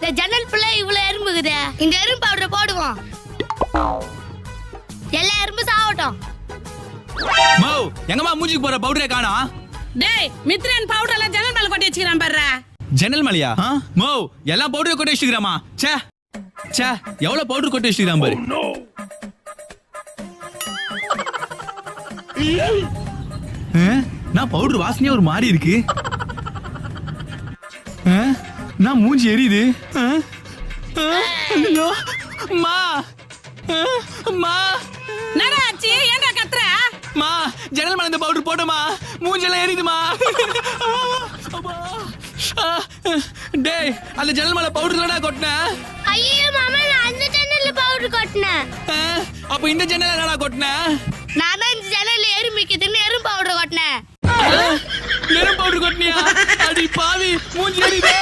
இந்த ஜன்னல் புள்ள இவ்வளவு எறும்புக்குதே. இந்த எறும்பு பவுடர் போடுவோம். எல்லா எறும்பு சாவட்டும். மோ எங்கம்மா மூஞ்சிக்கு போற பவுடரே காணோம். டேய் மித்ரன் பவுடர் எல்லாம் ஜன்னல் மேல கொட்டி வச்சுக்கிறான் பாருடா. ஜன்னல் மலையா? மோ எல்லாம் பவுடர் கொட்டி வச்சுக்கிறாமா? ச்சே ச்சே எவ்வளவு பவுடர் கொட்டி வச்சுக்கிறான் பாரு. நான் பவுடர் வாசனையா ஒரு மாதிரி இருக்கு. நான் மூஞ்சி எரியுது. மா மா என்னடா ஆச்சு? ஏன்டா கத்துற? மா ஜன்னல் மேல இந்த பவுடர் போட்டோமா, மூஞ்செல்லாம் எரியுதுமா. டேய் அந்த ஜன்னல் மேல பவுடர் தானடா கொட்டினேன். ஐயோ மாமா, நான் அந்த ஜன்னல்ல பவுடர் கொட்டினேன். அப்ப இந்த ஜன்னல் என்னடா கொட்டினேன்? நான் தான் இந்த ஜன்னல்ல எறும்பிக்குதுன்னு எறும்பு பவுடர் கொட்டினேன். எறும்பு பவுடர் கொட்டினியா? அடி பாவி, மூஞ்சி எரியுதே.